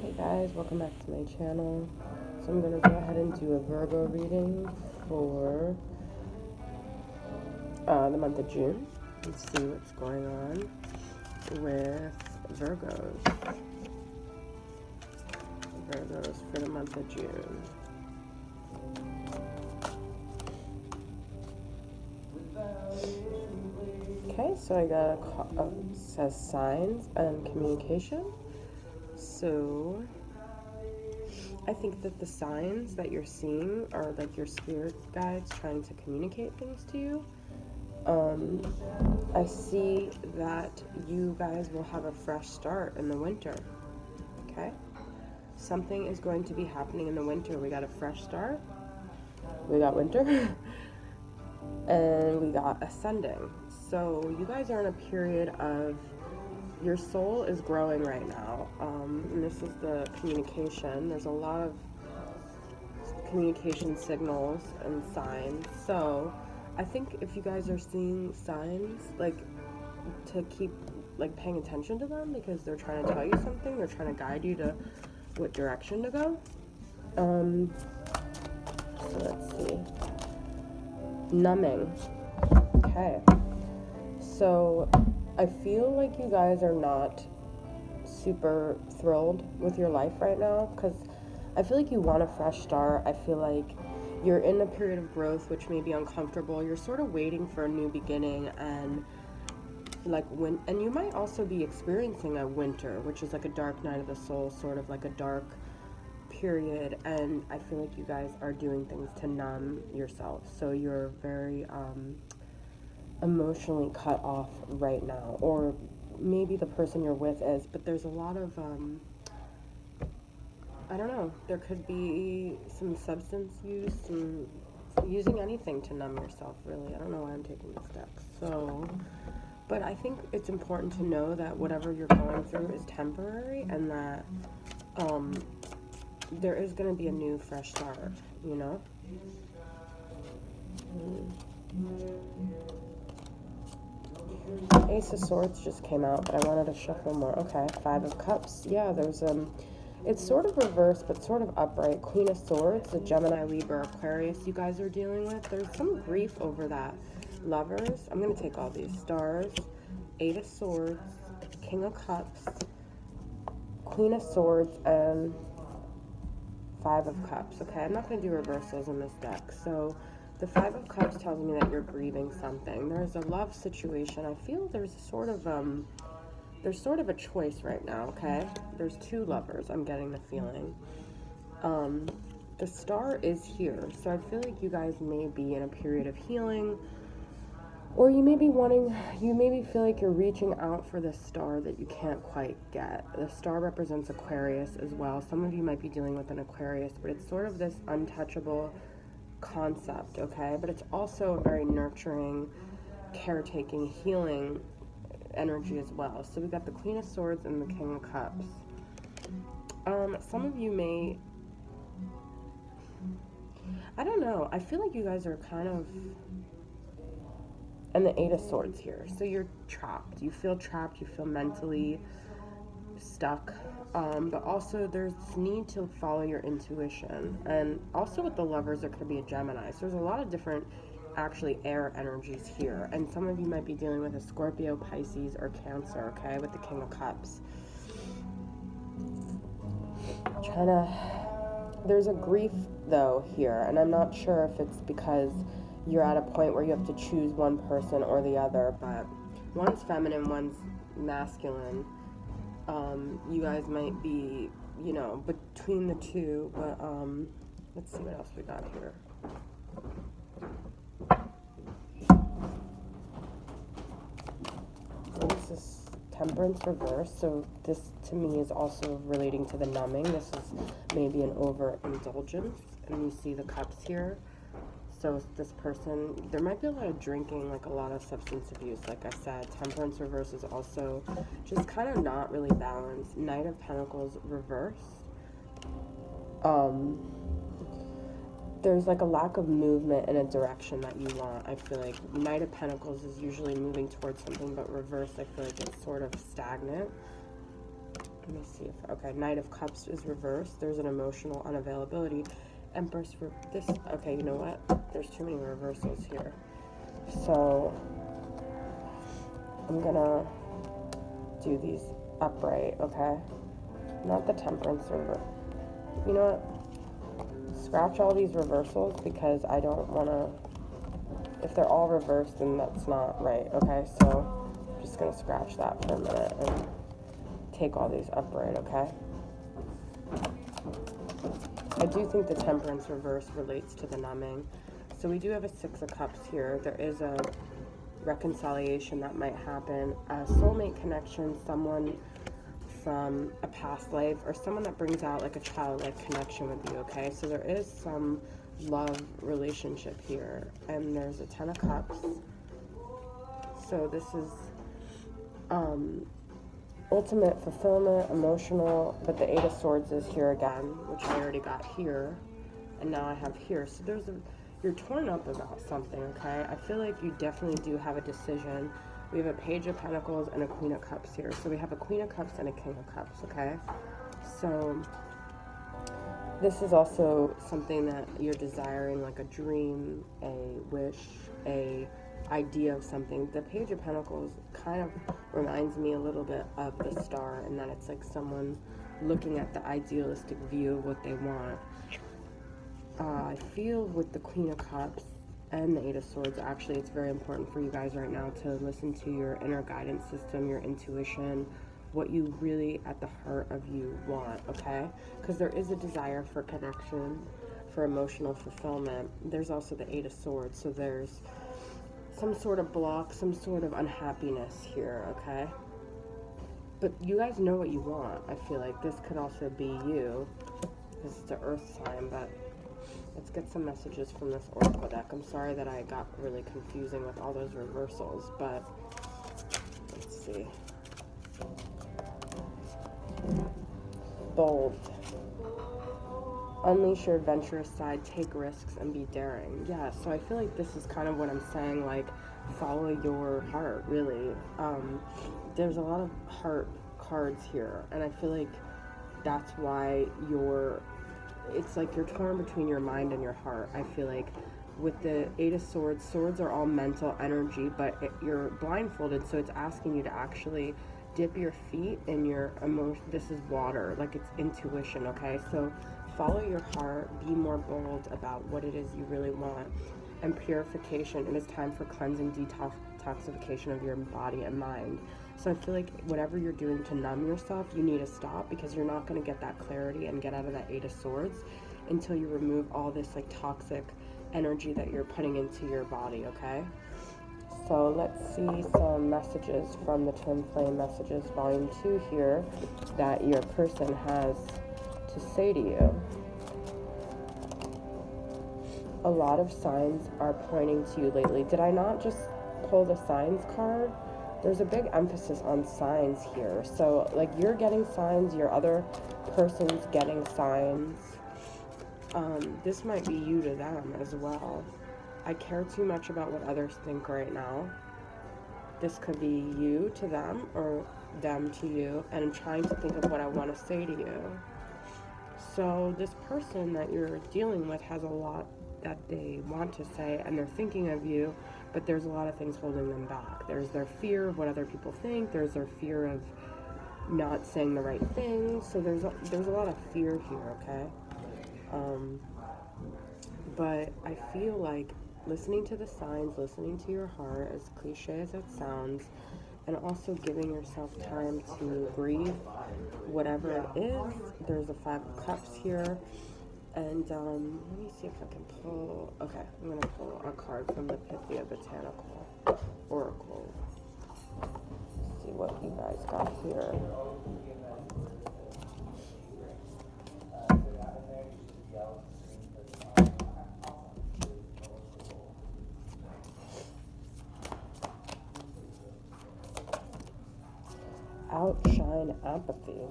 Hey guys, welcome back to my channel. So I'm going to go ahead and do a Virgo reading for the month of June and see what's going on with Virgos. Virgos for the month of June. Okay, so I got it says signs and communication. So I think that the signs that you're seeing are like your spirit guides trying to communicate things to you. I see that you guys will have a fresh start in the winter. Okay? Something is going to be happening in the winter. We got a fresh start. We got winter. And we got ascending. So you guys are in a period of your soul is growing right now. And this is the communication. There's a lot of communication signals and signs. So I think if you guys are seeing signs, like, to keep like paying attention to them because they're trying to tell you something. They're trying to guide you to what direction to go. So let's see. Numbing. Okay. So I feel like you guys are not super thrilled with your life right now because I feel like you want a fresh start. I feel like you're in a period of growth which may be uncomfortable. You're sort of waiting for a new beginning, and and you might also be experiencing a winter, which is like a dark night of the soul, sort of like a dark period, and I feel like you guys are doing things to numb yourself. So you're very emotionally cut off right now, or maybe the person you're with is, but there's a lot of I don't know, there could be some substance use, some using anything to numb yourself, really. I don't know why I'm taking this deck. So, but I think it's important to know that whatever you're going through is temporary, and that there is going to be a new fresh start, you know? Ace of Swords just came out, but I wanted to shuffle more. Okay, Five of Cups. Yeah, there's it's sort of reversed, but sort of upright. Queen of Swords, the Gemini, Libra, Aquarius you guys are dealing with. There's some grief over that. Lovers. I'm going to take all these. Stars, Eight of Swords, King of Cups, Queen of Swords, and Five of Cups. Okay, I'm not going to do reversals in this deck. So the Five of Cups tells me that you're grieving something. There's a love situation. I feel there's sort of a choice right now, okay? There's two lovers, I'm getting the feeling. The Star is here, so I feel like you guys may be in a period of healing, or you may be feel like you're reaching out for the star that you can't quite get. The Star represents Aquarius as well. Some of you might be dealing with an Aquarius, but it's sort of this untouchable concept, okay? But it's also a very nurturing, caretaking, healing energy as well. So we got the Queen of Swords and the King of Cups. Some of you may, I don't know, I feel like you guys are kind of, and the Eight of Swords here. So you're trapped. You feel trapped. You feel mentally stuck. But also there's this need to follow your intuition. And also with the Lovers, there could be a Gemini. So there's a lot of different actually air energies here, and some of you might be dealing with a Scorpio, Pisces, or Cancer, okay, with the King of Cups. There's a grief though here, and I'm not sure if it's because you're at a point where you have to choose one person or the other, but one's feminine, one's masculine. You guys might be, you know, between the two, but let's see what else we got here. This is Temperance reverse, so this to me is also relating to the numbing. This is maybe an overindulgence, and you see the cups here. So this person, there might be a lot of drinking, like a lot of substance abuse, like I said. Temperance reverse is also just kind of not really balanced. Knight of Pentacles reverse. There's like a lack of movement in a direction that you want. I feel like Knight of Pentacles is usually moving towards something, but reverse, I feel like it's sort of stagnant. Let me see if, okay, Knight of Cups is reversed. There's an emotional unavailability. Empress, this, okay, you know what? There's too many reversals here. So, I'm gonna do these upright, okay? Not the Temperance reverse. You know what? Scratch all these reversals because I don't wanna, if they're all reversed, then that's not right, okay? So, I'm just gonna scratch that for a minute and take all these upright, okay? I do think the Temperance reverse relates to the numbing. So we do have a Six of Cups here. There is a reconciliation that might happen. A soulmate connection, someone from a past life, or someone that brings out like a childlike connection with you, okay? So there is some love relationship here. And there's a Ten of Cups. So this is ultimate fulfillment, emotional, but the Eight of Swords is here again, which I already got here, and now I have here. So you're torn up about something, okay? I feel like you definitely do have a decision. We have a Page of Pentacles and a Queen of Cups here. So we have a Queen of Cups and a King of Cups, okay? So this is also something that you're desiring, like a dream, a wish, a idea of something. The Page of Pentacles kind of reminds me a little bit of the Star, in that it's like someone looking at the idealistic view of what they want. I feel with the Queen of Cups and the Eight of Swords, actually it's very important for you guys right now to listen to your inner guidance system, your intuition, what you really at the heart of you want, okay? Because there is a desire for connection, for emotional fulfillment. There's also the Eight of Swords, so there's some sort of block, some sort of unhappiness here, okay? But you guys know what you want. I feel like this could also be you, because it's an earth sign, but let's get some messages from this oracle deck. I'm sorry that I got really confusing with all those reversals, but let's see. Bold. Unleash your adventurous side, take risks, and be daring. Yeah, so I feel like this is kind of what I'm saying, like, follow your heart, really. There's a lot of heart cards here, and I feel like that's why it's like you're torn between your mind and your heart. I feel like with the Eight of Swords, swords are all mental energy, but you're blindfolded, so it's asking you to actually dip your feet in your emotion. This is water, like it's intuition, okay? So follow your heart, be more bold about what it is you really want. And purification, it is time for cleansing, detoxification of your body and mind. So I feel like whatever you're doing to numb yourself, you need to stop, because you're not going to get that clarity and get out of that Eight of Swords until you remove all this like toxic energy that you're putting into your body, okay? So let's see some messages from the Twin Flame Messages Volume 2 here that your person has to say to you. A lot of signs are pointing to you lately. Did I not just pull the signs card? There's a big emphasis on signs here. So like you're getting signs, your other person's getting signs. This might be you to them as well. I care too much about what others think right now. This could be you to them or them to you, and I'm trying to think of what I want to say to you. So this person that you're dealing with has a lot that they want to say, and they're thinking of you, but there's a lot of things holding them back. There's their fear of what other people think. There's their fear of not saying the right thing. So there's a lot of fear here, okay? But I feel like listening to the signs, listening to your heart, as cliche as that sounds, and also giving yourself time to breathe, whatever it is. There's a Five of Cups here. And let me see if I can pull, okay, I'm going to pull a card from the Pythia Botanical Oracle. Let's see what you guys got here. Outshine apathy.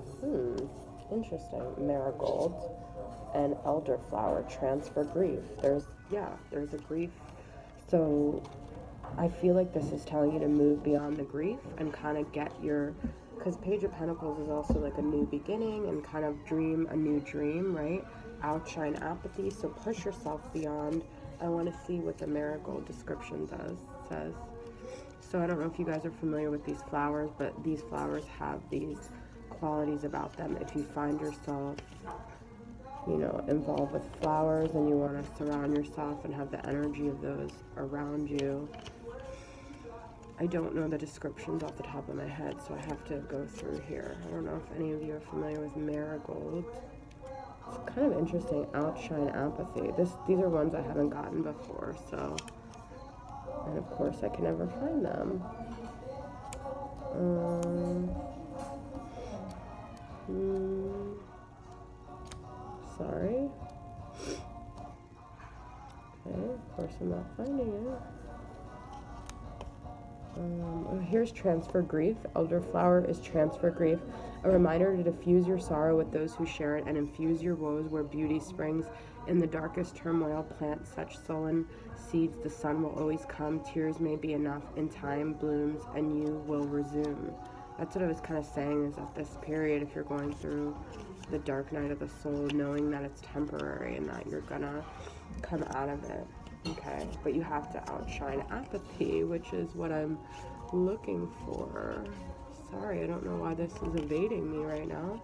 Interesting. Marigold and elderflower. Transfer grief. There's a grief. So I feel like this is telling you to move beyond the grief and kind of get your because Page of Pentacles is also like a new beginning and kind of a new dream, right? Outshine apathy, so push yourself beyond. I want to see what the marigold description says. So I don't know if you guys are familiar with these flowers, but these flowers have these qualities about them. If you find yourself, you know, involved with flowers and you want to surround yourself and have the energy of those around you. I don't know the descriptions off the top of my head, so I have to go through here. I don't know if any of you are familiar with marigold. It's kind of interesting. Outshine apathy. These are ones I haven't gotten before, so... And of course, I can never find them. Sorry. Okay, of course I'm not finding it. Here's transfer grief. Elderflower is transfer grief. A reminder to diffuse your sorrow with those who share it and infuse your woes where beauty springs. In the darkest turmoil, plant such sullen seeds. The sun will always come. Tears may be enough. In time, blooms, and you will resume. That's what I was kind of saying, is at this period, if you're going through the dark night of the soul, knowing that it's temporary and that you're gonna come out of it. Okay, but you have to outshine apathy, which is what I'm looking for. Sorry, I don't know why this is evading me right now.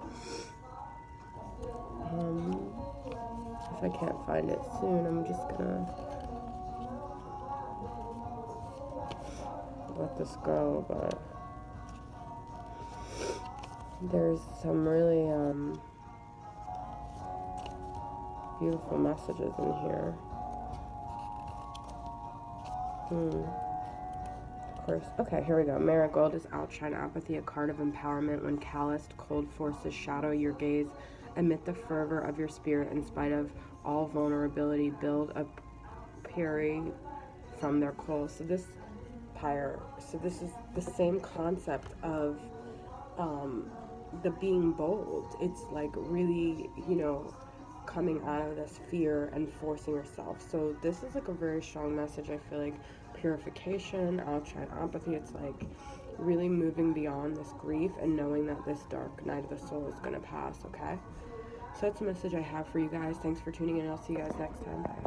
If I can't find it soon, I'm just gonna let this go, but there's some really beautiful messages in here. Of course. Okay, here we go. Marigold is outshine apathy, a card of empowerment. When calloused, cold forces shadow your gaze, amid the fervor of your spirit, in spite of all vulnerability, build a peri from their coal. So this is the same concept of the being bold. It's like really, you know, coming out of this fear and forcing yourself. So this is like a very strong message. I feel like purification, outshine apathy. It's like really moving beyond this grief and knowing that this dark night of the soul is going to pass. Okay, so that's the message I have for you guys. Thanks for tuning in. I'll see you guys next time. Bye.